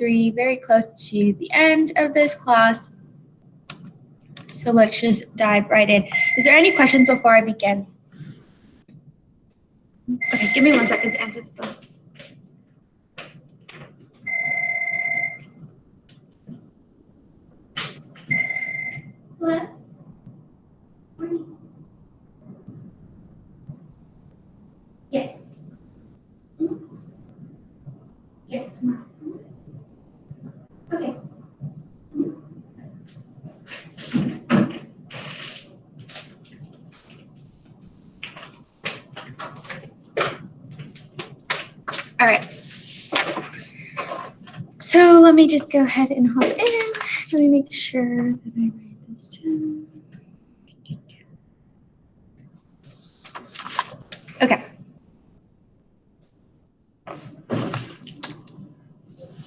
3, very close to the end of this class. So let's just dive right in. Is there any questions before I begin? Okay, give me 1 second to answer the phone. What? Yes. Yes, tomorrow. Okay. All right. So let me just go ahead and hop in. Let me make sure that I write this down. Okay.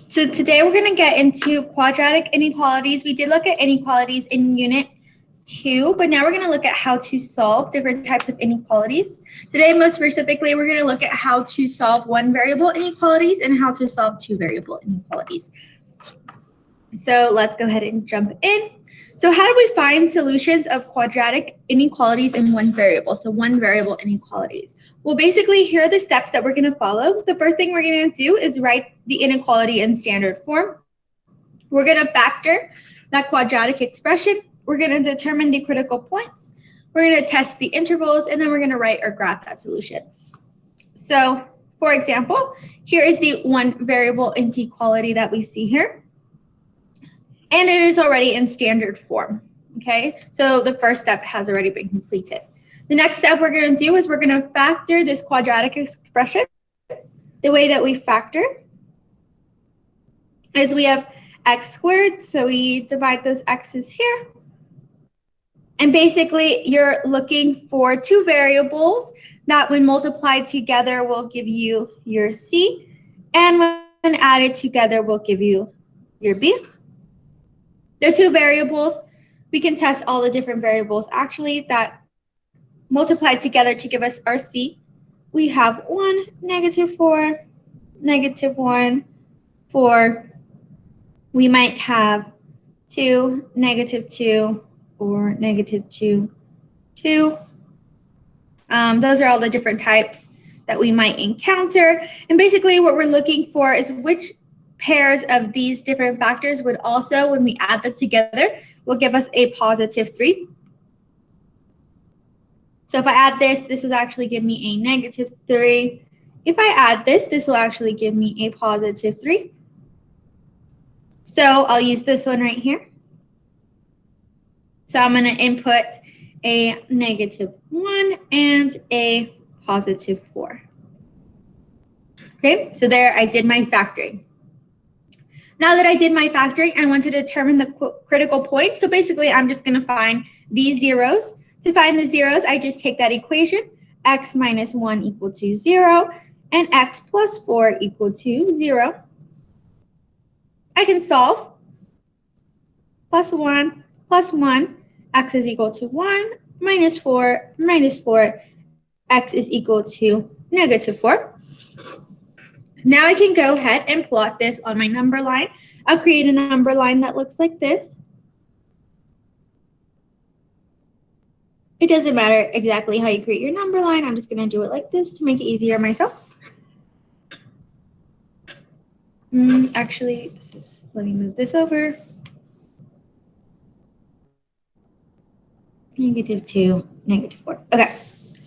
So today we're going to get into quadratic inequalities. We did look at inequalities in Unit 2, but now we're going to look at how to solve different types of inequalities. Today, most specifically, we're going to look at how to solve one variable inequalities and how to solve two variable inequalities. So let's go ahead and jump in. So how do we find solutions of quadratic inequalities in one variable? So one variable inequalities. Well, basically, here are the steps that we're going to follow. The first thing we're going to do is write the inequality in standard form. We're going to factor that quadratic expression. We're going to determine the critical points. We're going to test the intervals, and then we're going to write or graph that solution. So, for example, here is the one variable inequality that we see here. And it is already in standard form, okay? So the first step has already been completed. The next step we're going to do is we're going to factor this quadratic expression. The way that we factor is we have x squared, so we divide those x's here. And basically, you're looking for two variables that when multiplied together will give you your c, and when added together will give you your b. The two variables, we can test all the different variables actually that multiplied together to give us our c. We have 1, -4, -1, 4. We might have 2, -2, or -2, 2. Those are all the different types that we might encounter. And basically what we're looking for is which pairs of these different factors would also, when we add them together, will give us a +3. So if I add this, this will actually give me a -3. If I add this, this will actually give me a +3. So I'll use this one right here. So I'm going to input a -1 and a +4. Okay, so there I did my factoring. Now that I did my factoring, I want to determine the critical point. So basically, I'm just going to find these zeros. To find the zeros, I just take that equation, x - 1 = 0, and x + 4 = 0. I can solve. +1 + 1, x is equal to 1, -4 - 4, x is equal to -4. Now I can go ahead and plot this on my number line. I'll create a number line that looks like this. It doesn't matter exactly how you create your number line. I'm just going to do it like this to make it easier myself. Actually, let me move this over. -2, -4. Okay,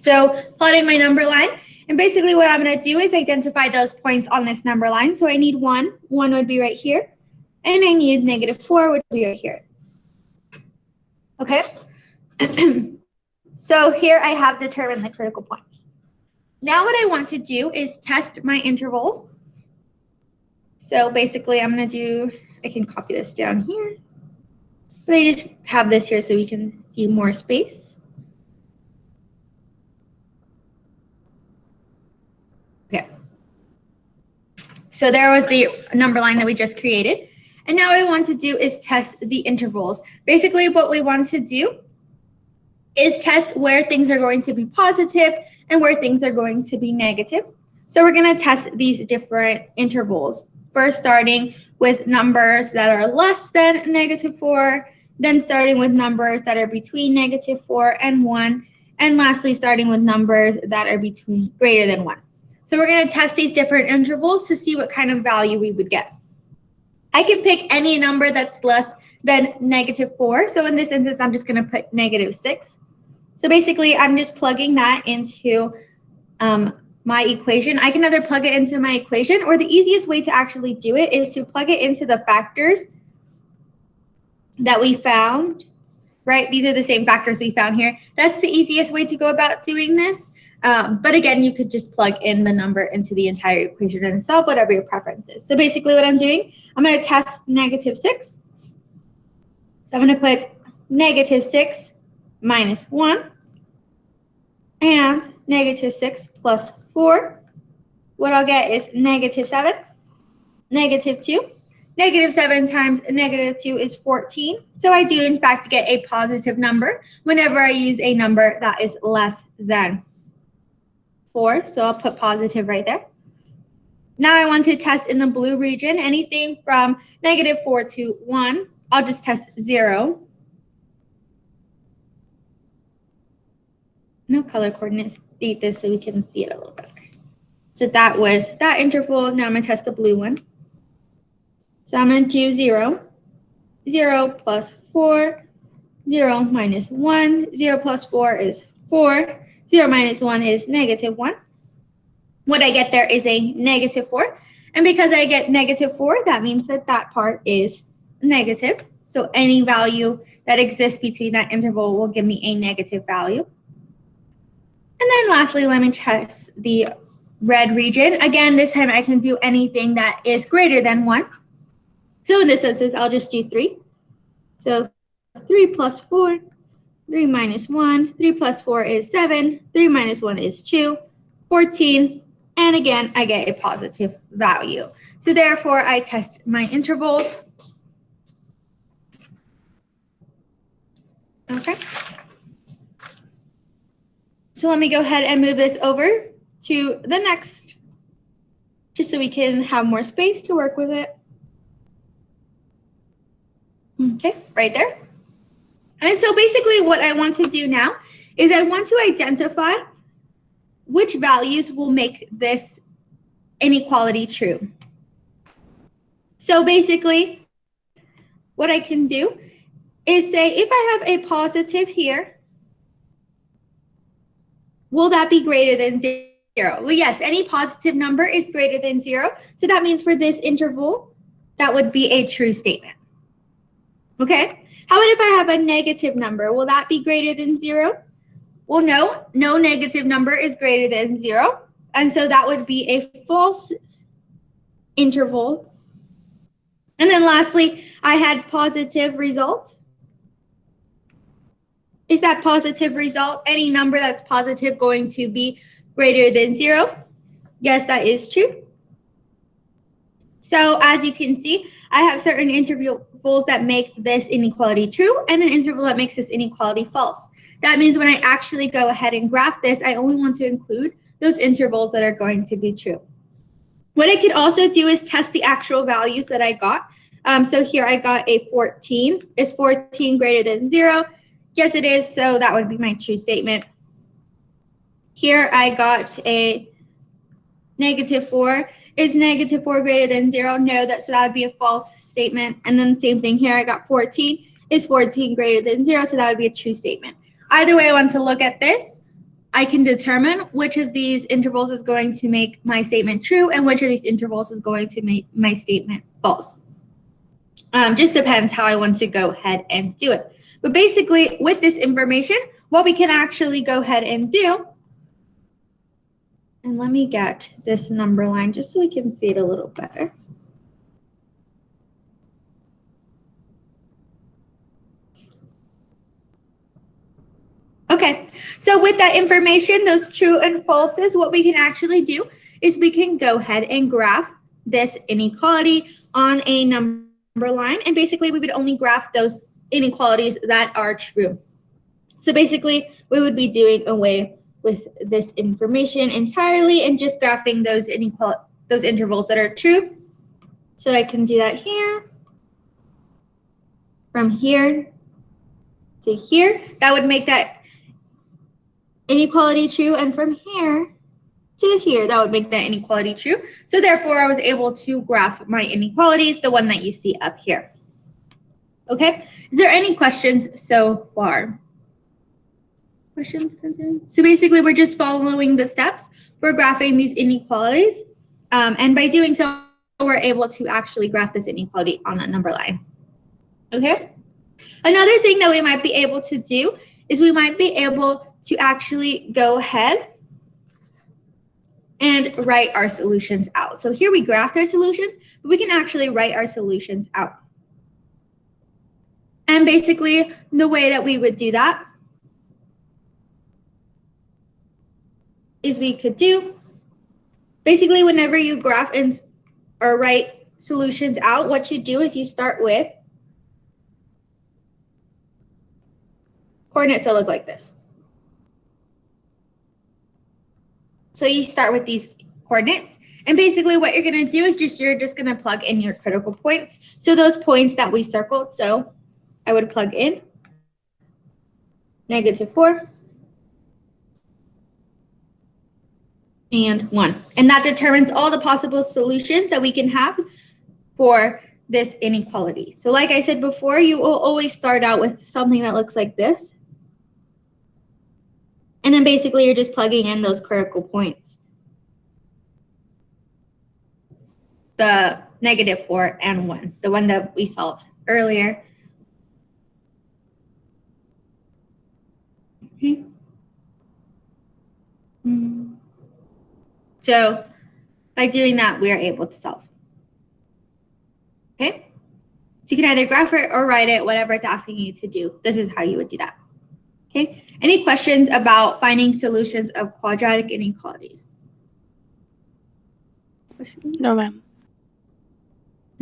so plotting my number line. And basically what I'm going to do is identify those points on this number line. So I need 1. 1 would be right here. And I need -4, which would be right here. Okay? So here I have determined the critical point. Now what I want to do is test my intervals. So basically I'm going to do, I can copy this down here. But I just have this here so we can see more space. Okay. So there was the number line that we just created. And now what we want to do is test the intervals. Basically what we want to do is test where things are going to be positive and where things are going to be negative. So we're going to test these different intervals. first starting with numbers that are less than -4, then starting with numbers that are between -4 and 1, and lastly starting with numbers that are between greater than 1. So we're going to test these different intervals to see what kind of value we would get. I can pick any number that's less than -4. So in this instance, I'm just going to put -6. So basically, I'm just plugging that into my equation. I can either plug it into my equation, or the easiest way to actually do it is to plug it into the factors that we found, right? These are the same factors we found here. That's the easiest way to go about doing this. But again, you could just plug in the number into the entire equation and solve whatever your preference is. So basically what I'm doing, I'm going to test -6. So I'm going to put -6 minus 1 and -6 plus 4. What I'll get is -7, -2. -7 times -2 is 14. So I do in fact get a positive number whenever I use a number that is less than 4. So I'll put positive right there. Now I want to test in the blue region, anything from -4 to 1. I'll just test 0. No color coordinates. Beat this so we can see it a little better. So that was that interval. Now I'm going to test the blue one. So I'm going to do 0. 0 plus 4. 0 minus 1. 0 plus 4 is 4. 0 minus 1 is -1. What I get there is a -4. And because I get -4, that means that that part is negative. So any value that exists between that interval will give me a negative value. And then lastly, let me test the red region. Again, this time I can do anything that is greater than 1. So in this instance, I'll just do 3. So 3 plus 4, 3 minus 1, 3 plus 4 is 7, 3 minus 1 is 2, 14, and again, I get a positive value. So therefore, I test my intervals. Okay. So let me go ahead and move this over to the next, just so we can have more space to work with it. Okay, right there. And so basically what I want to do now is I want to identify which values will make this inequality true. So basically what I can do is say if I have a positive here, will that be greater than 0? Well, yes, any positive number is greater than 0. So that means for this interval, that would be a true statement. Okay, how about if I have a negative number? Will that be greater than 0? Well, no negative number is greater than 0. And so that would be a false interval. And then lastly, I had positive result. Is that positive result any number that's positive going to be greater than 0? Yes, that is true. So as you can see, I have certain intervals that make this inequality true and an interval that makes this inequality false. That means when I actually go ahead and graph this, I only want to include those intervals that are going to be true. What I could also do is test the actual values that I got. So here I got a 14. Is 14 greater than 0? Yes, it is. So that would be my true statement. Here I got a -4. Is -4 greater than 0? No, so that would be a false statement. And then the same thing here, I got 14. Is 14 greater than 0? So that would be a true statement. Either way I want to look at this, I can determine which of these intervals is going to make my statement true and which of these intervals is going to make my statement false. Just depends how I want to go ahead and do it. But basically, with this information, what we can actually go ahead and do, and let me get this number line just so we can see it a little better. Okay, so with that information, those true and falses, what we can actually do is we can go ahead and graph this inequality on a number line. And basically, we would only graph those inequalities that are true. So basically, we would be doing away with this information entirely and just graphing those intervals that are true So I can do that here, from here to here. That would make that inequality true, and from here to here, that would make that inequality true. So therefore, I was able to graph my inequality, the one that you see up here. Okay, is there any questions so far? Questions, concerns? So basically, we're just following the steps for graphing these inequalities. And by doing so, we're able to actually graph this inequality on a number line. Okay? Another thing that we might be able to do is we might be able to actually go ahead and write our solutions out. So here we graphed our solutions, but we can actually write our solutions out. And basically, the way that we would do that is we could do, basically, whenever you graph or write solutions out, what you do is you start with coordinates that look like this. So you start with these coordinates, and basically what you're going to do is you're just going to plug in your critical points. So those points that we circled, so I would plug in -4 and 1. And that determines all the possible solutions that we can have for this inequality. So like I said before, you will always start out with something that looks like this. And then basically you're just plugging in those critical points. The -4 and 1, the one that we solved earlier. Okay. So by doing that, we are able to solve. Okay. So you can either graph it or write it, whatever it's asking you to do. This is how you would do that. Okay. Any questions about finding solutions of quadratic inequalities? No, ma'am.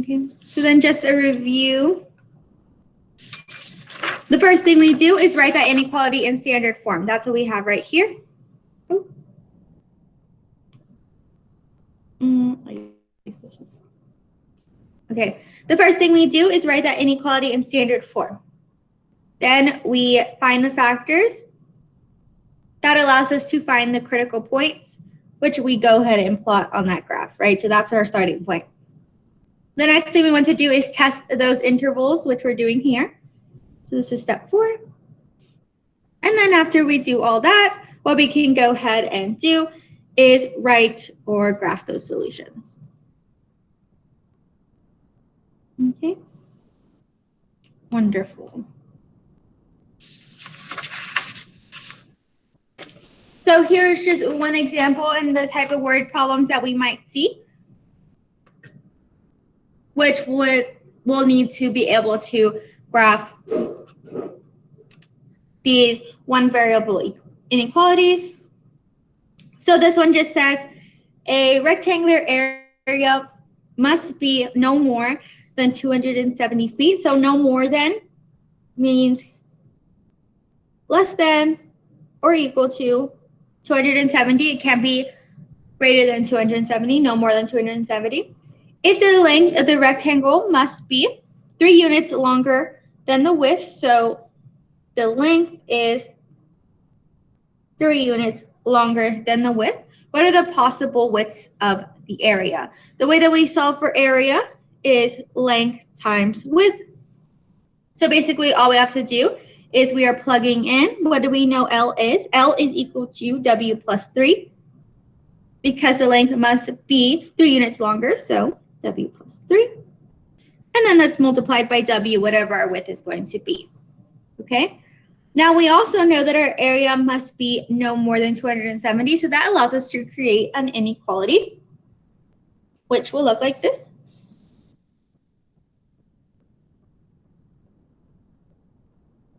Okay. So then just a review. The first thing we do is write that inequality in standard form. That's what we have right here. Okay, the first thing we do is write that inequality in standard form. Then we find the factors. That allows us to find the critical points, which we go ahead and plot on that graph, right? So that's our starting point. The next thing we want to do is test those intervals, which we're doing here. So this is step 4. And then after we do all that, what we can go ahead and do is write or graph those solutions. Okay. Wonderful. So here's just one example in the type of word problems that we might see, which we'll need to be able to graph these one variable inequalities. So this one just says a rectangular area must be no more than 270 feet. So no more than means less than or equal to 270. It can't be greater than 270, no more than 270. If the length of the rectangle must be 3 units longer than the width, so the length is 3 units longer than the width, what are the possible widths of the area? The way that we solve for area is length times width. So basically all we have to do is we are plugging in, what do we know L is? L is equal to W plus 3 because the length must be 3 units longer, so W plus 3. And then that's multiplied by W, whatever our width is going to be, okay? Now we also know that our area must be no more than 270, so that allows us to create an inequality, which will look like this.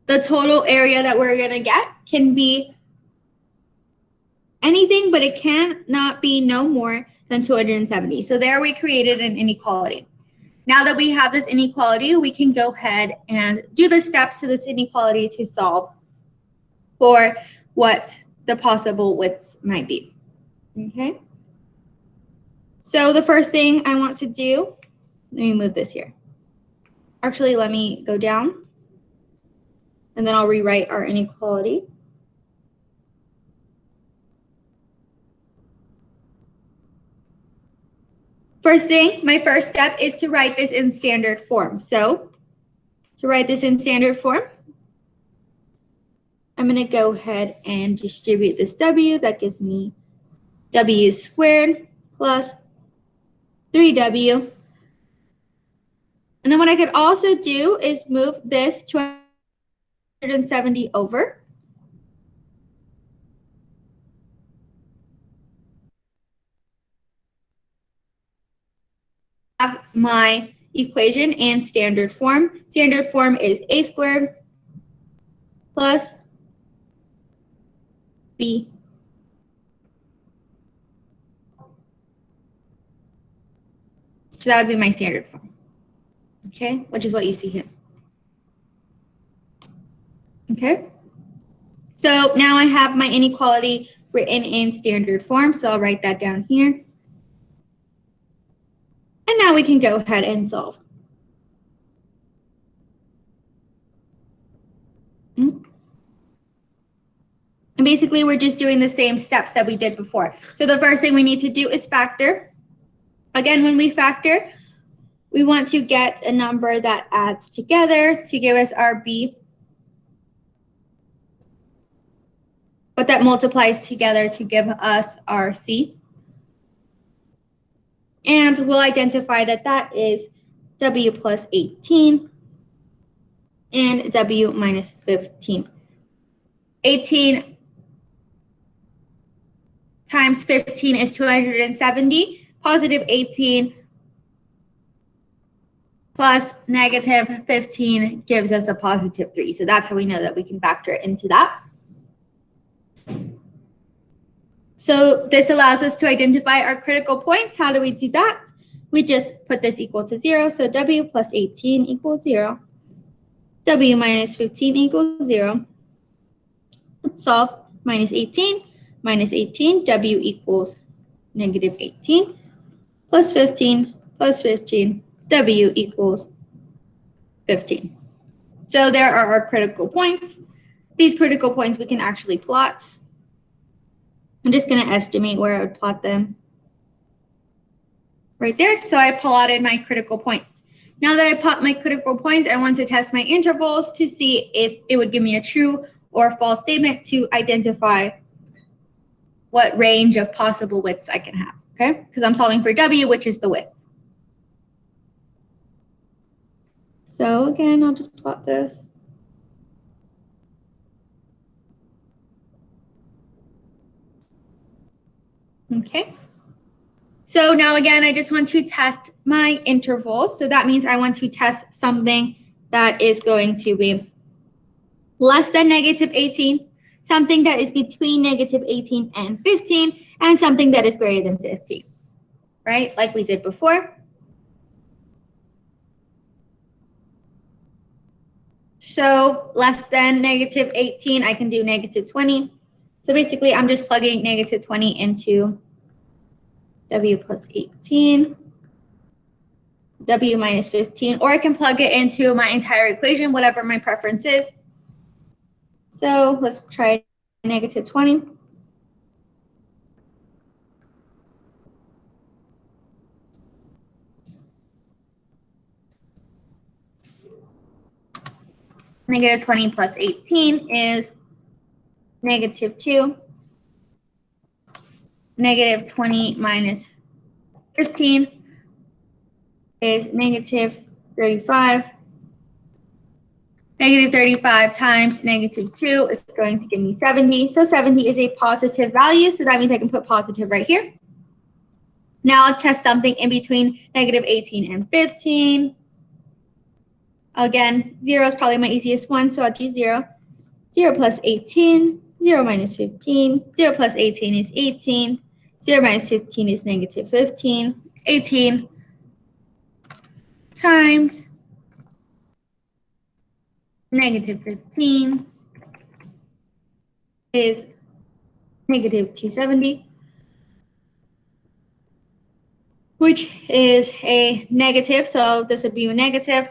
The total area that we're going to get can be anything, but it cannot be no more than 270. So there we created an inequality. Now that we have this inequality, we can go ahead and do the steps to this inequality to solve for what the possible widths might be. Okay. So the first thing I want to do Let me move this here. Actually, let me go down, and then I'll rewrite our inequality. First thing, my first step is to write this in standard form. So to write this in standard form, I'm going to go ahead and distribute this w. That gives me w squared plus 3w. And then what I could also do is move this 270 over. Have my equation in standard form. Standard form is a squared plus b. So that would be my standard form, okay, which is what you see here. Okay, so now I have my inequality written in standard form, so I'll write that down here. And now we can go ahead and solve. And basically, we're just doing the same steps that we did before. So the first thing we need to do is factor. Again, when we factor, we want to get a number that adds together to give us our b, but that multiplies together to give us our c. And we'll identify that that is w plus 18 and w minus 15. 18 times 15 is 270. Positive 18 plus negative 15 gives us a positive 3. So that's how we know that we can factor into that. So this allows us to identify our critical points. How do we do that? We just put this equal to 0. So w plus 18 equals 0. W minus 15 equals 0. Let's solve. Minus 18, w equals negative 18, plus 15, w equals 15. So there are our critical points. These critical points we can actually plot. I'm just going to estimate where I would plot them. Right there. So I plotted my critical points. Now that I plot my critical points, I want to test my intervals to see if it would give me a true or false statement to identify what range of possible widths I can have, okay? Because I'm solving for w, which is the width. So again, I'll just plot this. Okay. So now again, I just want to test my intervals. So that means I want to test something that is going to be less than negative 18, something that is between negative 18 and 15, and something that is greater than 15, right? Like we did before. So less than negative 18, I can do negative 20. So basically, I'm just plugging negative 20 into w plus 18, w minus 15, or I can plug it into my entire equation, whatever my preference is. So let's try negative 20. Negative 20 plus 18 is negative 2. Negative 20 minus 15 is negative 35. Negative 35 times negative 2 is going to give me 70. So 70 is a positive value, so that means I can put positive right here. Now I'll test something in between negative 18 and 15. Again, 0 is probably my easiest one, so I'll do 0. 0 plus 18, 0 minus 15. 0 plus 18 is 18. 0 minus 15 is negative 15. 18 times negative 15 is negative 270. which is a negative, so this would be a negative.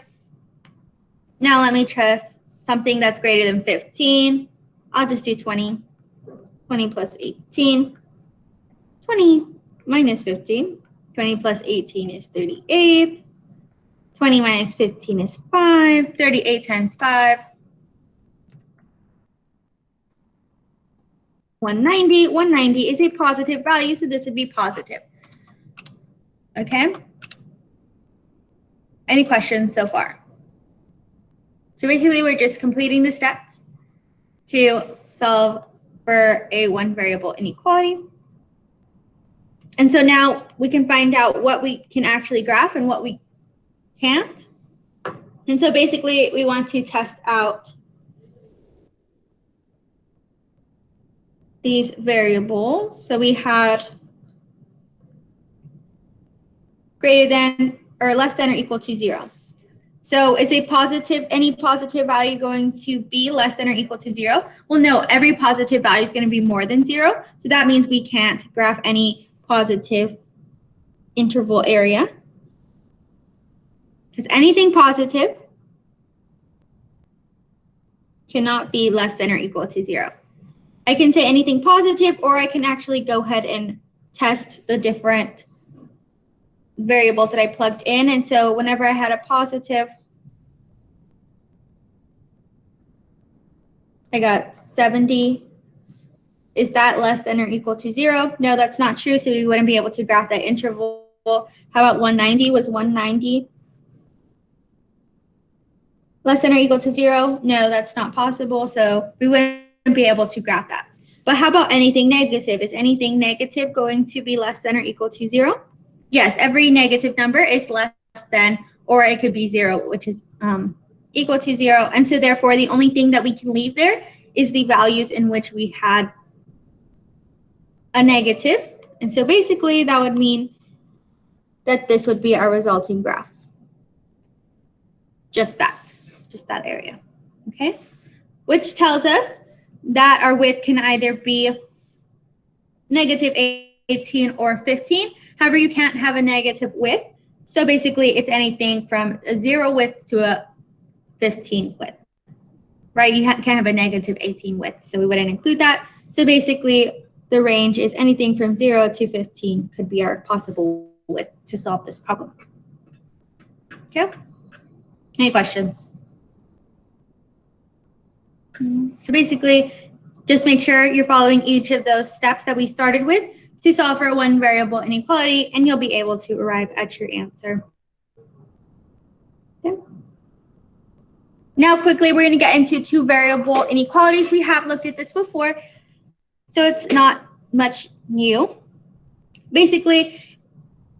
Now let me test something that's greater than 15. I'll just do 20. 20 plus 18. 20 minus 15. 20 plus 18 is 38. 20 minus 15 is 5. 38 times 5. 190. 190 is a positive value, so this would be positive. Okay? Any questions so far? So basically, we're just completing the steps to solve for a one variable inequality. And so now we can find out what we can actually graph and what we can't. And so basically, we want to test out these variables. So we had greater than or less than or equal to 0. So is any positive value going to be less than or equal to 0? Well, no, every positive value is going to be more than 0. So that means we can't graph any positive interval area. Because anything positive cannot be less than or equal to 0. I can say anything positive, or I can actually go ahead and test the different variables that I plugged in. And so whenever I had a positive, I got 70. Is that less than or equal to 0? No, that's not true. So we wouldn't be able to graph that interval. How about 190? Was 190 less than or equal to 0? No, that's not possible. So we wouldn't be able to graph that. But how about anything negative? Is anything negative going to be less than or equal to 0? Yes, every negative number is less than, or it could be 0, which is equal to 0. And so therefore, the only thing that we can leave there is the values in which we had a negative. And so basically, that would mean that this would be our resulting graph. Just that area, okay? Which tells us that our width can either be negative 18 or 15. However, you can't have a negative width. So basically, it's anything from a 0 width to a 15 width, right? You can't have a negative 18 width, so we wouldn't include that. So basically, the range is anything from 0 to 15 could be our possible width to solve this problem. Okay? Any questions? So basically, just make sure you're following each of those steps that we started with to solve for one variable inequality, and you'll be able to arrive at your answer. Okay. Now, quickly, we're going to get into two variable inequalities. We have looked at this before, so it's not much new. Basically,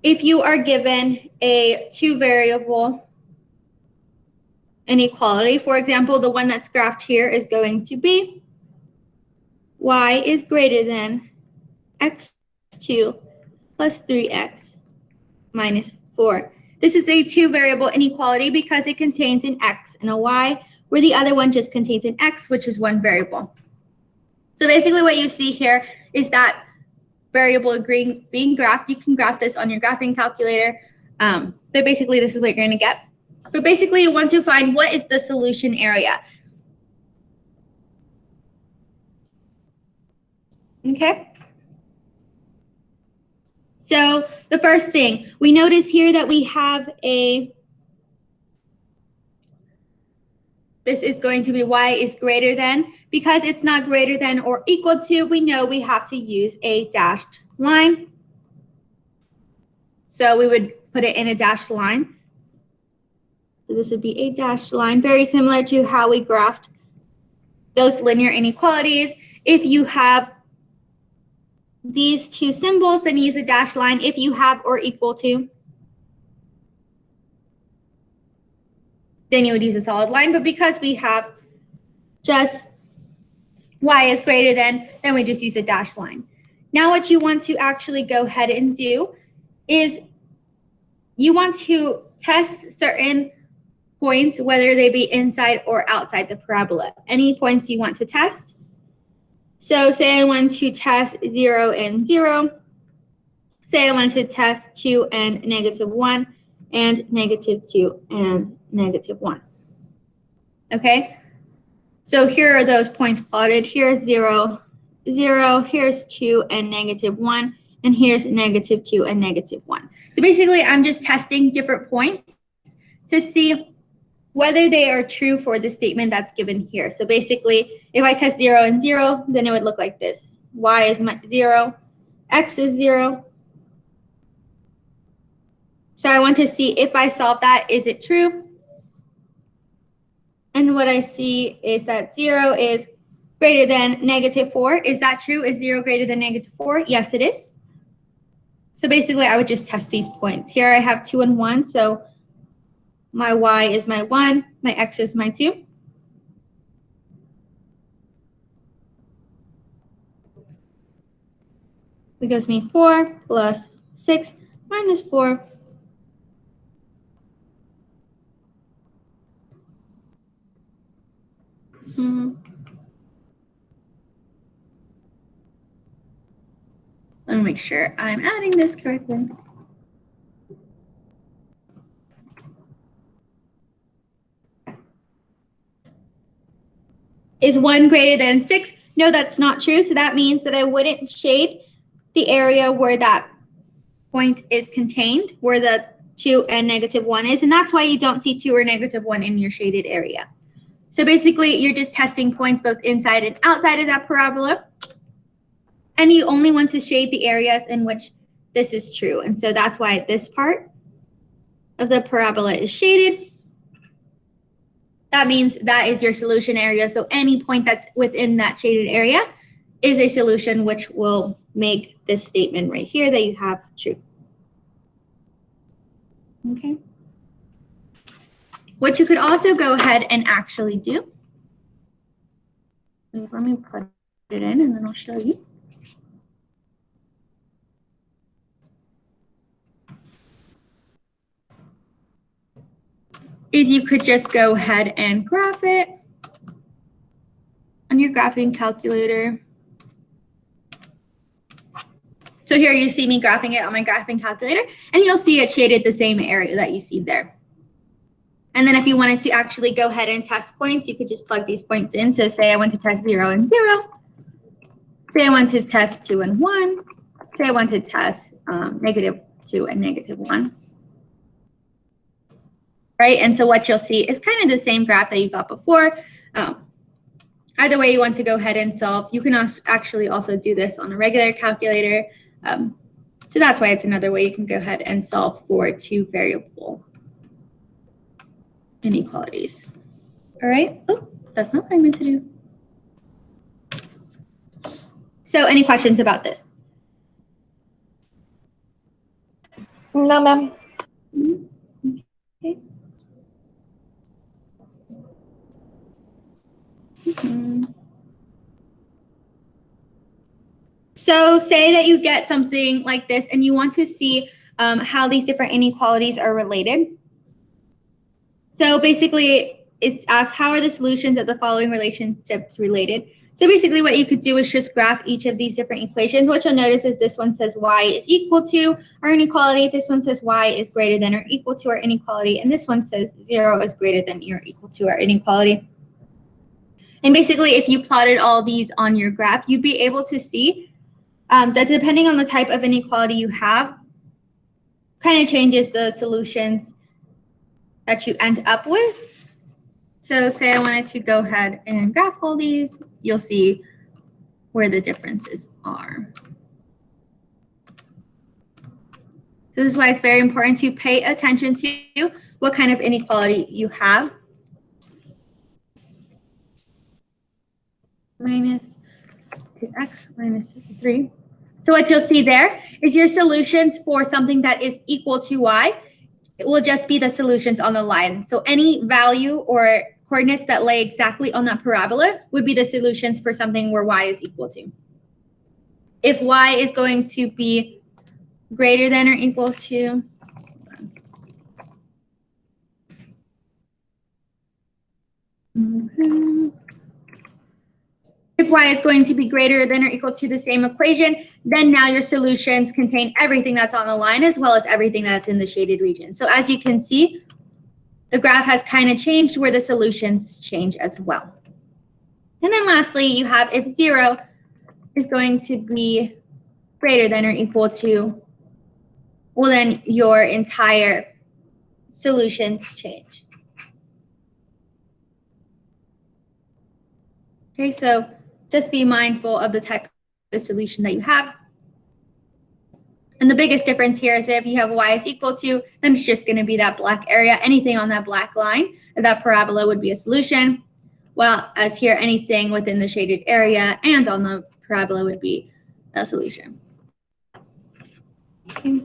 if you are given a two variable inequality, for example, the one that's graphed here is going to be y is greater than x2 plus 3x minus 4. This is a two variable inequality because it contains an x and a y, where the other one just contains an x, which is one variable. So basically what you see here is that variable being graphed. You can graph this on your graphing calculator, but basically this is what you're going to get. But basically you want to find what is the solution area. Okay? So the first thing, we notice here that we have this is going to be y is greater than. Because it's not greater than or equal to, we know we have to use a dashed line. So we would put it in a dashed line. So this would be a dashed line, very similar to how we graphed those linear inequalities. If you have these two symbols, then use a dashed line. If you have or equal to, then you would use a solid line. But because we have just y is greater than, then we just use a dashed line. Now what you want to actually go ahead and do is you want to test certain points, whether they be inside or outside the parabola. Any points you want to test. So say I want to test 0 and 0. say I wanted to test 2 and -1 and -2 and -1. Okay, so here are those points plotted. Here's 0, 0, here's 2 and -1, and here's -2 and -1. So basically, I'm just testing different points to see whether they are true for the statement that's given here. So basically, if I test 0 and 0, then it would look like this. Y is 0, X is 0. So I want to see if I solve that, is it true? And what I see is that 0 is greater than -4. Is that true? Is 0 greater than -4? Yes, it is. So basically, I would just test these points. Here I have 2 and 1, so my y is my 1, my x is my 2. It gives me 4 plus 6 minus 4. Let me make sure I'm adding this correctly. Is 1 greater than 6? No, that's not true. So that means that I wouldn't shade the area where that point is contained, where the 2 and -1 is. And that's why you don't see 2 or -1 in your shaded area. So basically, you're just testing points both inside and outside of that parabola. And you only want to shade the areas in which this is true. And so that's why this part of the parabola is shaded. That means that is your solution area. So any point that's within that shaded area is a solution which will make this statement right here that you have true. Okay. What you could also go ahead and actually do, let me put it in and then I'll show you. Is you could just go ahead and graph it on your graphing calculator. So here you see me graphing it on my graphing calculator, and you'll see it shaded the same area that you see there. And then if you wanted to actually go ahead and test points, you could just plug these points in. So say I want to test 0 and 0. Say I want to test 2 and 1. Say I want to test -2 and -1. Right, and so what you'll see is kind of the same graph that you got before. Either way you want to go ahead and solve. You can actually also do this on a regular calculator. So that's why it's another way you can go ahead and solve for 2 variable inequalities. All right. Oh, that's not what I meant to do. So any questions about this? No, ma'am. Okay. So say that you get something like this and you want to see how these different inequalities are related. So basically, it's asked, how are the solutions of the following relationships related? So basically what you could do is just graph each of these different equations. What you'll notice is this one says y is equal to our inequality. This one says y is greater than or equal to our inequality. And this one says 0 is greater than or equal to our inequality. And basically, if you plotted all these on your graph, you'd be able to see that depending on the type of inequality you have, kind of changes the solutions that you end up with. So say I wanted to go ahead and graph all these, you'll see where the differences are. So this is why it's very important to pay attention to what kind of inequality you have. Minus 2x minus 3. So what you'll see there is your solutions for something that is equal to y. It will just be the solutions on the line. So any value or coordinates that lay exactly on that parabola would be the solutions for something where y is equal to. If y is going to be greater than or equal to, if If y is going to be greater than or equal to the same equation, then now your solutions contain everything that's on the line as well as everything that's in the shaded region. So as you can see, the graph has kind of changed where the solutions change as well. And then lastly, you have if 0 is going to be greater than or equal to, well, then your entire solutions change. Okay, so just be mindful of the type of solution that you have. And the biggest difference here is if you have y is equal to, then it's just going to be that black area. Anything on that black line, that parabola would be a solution. Well, as here, anything within the shaded area and on the parabola would be a solution. Okay.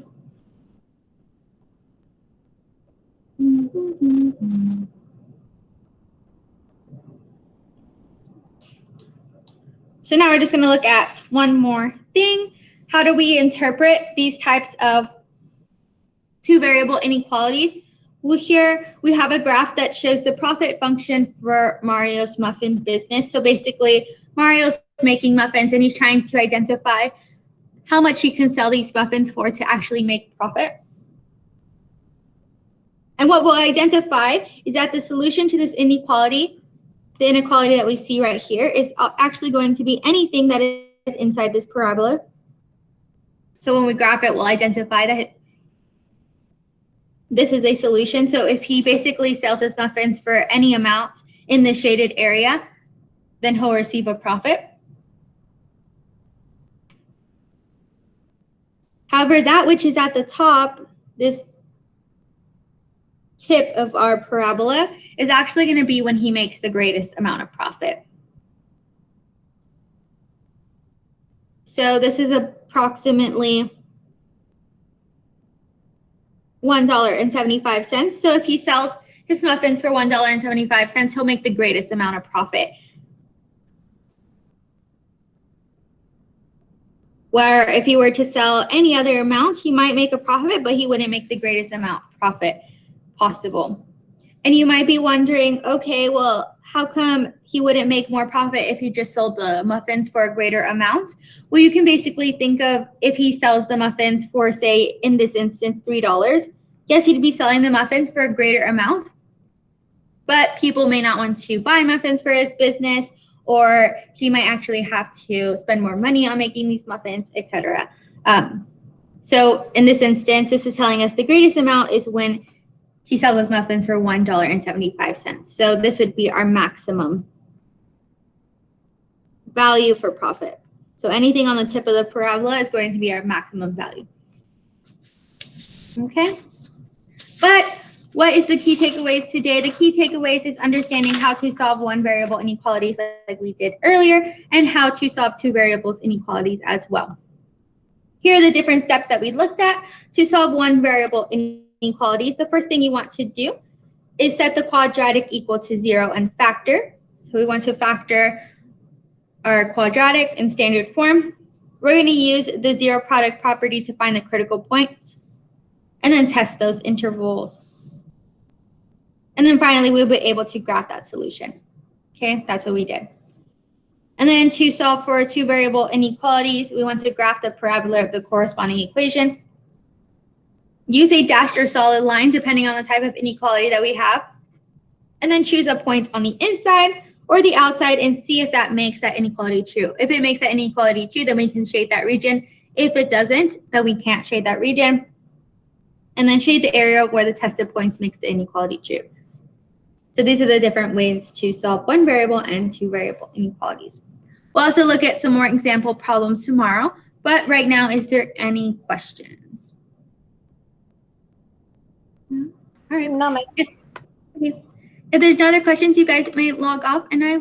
So now we're just going to look at one more thing. How do we interpret these types of two variable inequalities? Well, here we have a graph that shows the profit function for Mario's muffin business. So basically, Mario's making muffins and he's trying to identify how much he can sell these muffins for to actually make profit. And what we'll identify is that the solution to this inequality, the inequality that we see right here, is actually going to be anything that is inside this parabola. So when we graph it, we'll identify that this is a solution. So if he basically sells his muffins for any amount in the shaded area, then he'll receive a profit. However, that which is at the top, this tip of our parabola, is actually going to be when he makes the greatest amount of profit. So this is approximately $1.75. So if he sells his muffins for $1.75, he'll make the greatest amount of profit. Where if he were to sell any other amount, he might make a profit, but he wouldn't make the greatest amount of profit possible. And you might be wondering, okay, well, how come he wouldn't make more profit if he just sold the muffins for a greater amount? Well, you can basically think of if he sells the muffins for, say, in this instance, $3. Yes, he'd be selling the muffins for a greater amount, but people may not want to buy muffins for his business, or he might actually have to spend more money on making these muffins, etc. So in this instance, this is telling us the greatest amount is when he sells his muffins for $1.75. So this would be our maximum value for profit. So anything on the tip of the parabola is going to be our maximum value. Okay? But what is the key takeaways today? The key takeaways is understanding how to solve one variable inequalities like we did earlier, and how to solve two variables inequalities as well. Here are the different steps that we looked at to solve one variable inequalities. The first thing you want to do is set the quadratic equal to 0 and factor. So we want to factor our quadratic in standard form. We're going to use the zero product property to find the critical points, and then test those intervals. And then finally, we'll be able to graph that solution. Okay, that's what we did. And then to solve for two variable inequalities, we want to graph the parabola of the corresponding equation. Use a dashed or solid line depending on the type of inequality that we have. And then choose a point on the inside or the outside and see if that makes that inequality true. If it makes that inequality true, then we can shade that region. If it doesn't, then we can't shade that region. And then shade the area where the tested points makes the inequality true. So these are the different ways to solve one variable and two variable inequalities. We'll also look at some more example problems tomorrow, but right now, is there any questions? All right. No, ma'am. If there's no other questions, you guys may log off and I will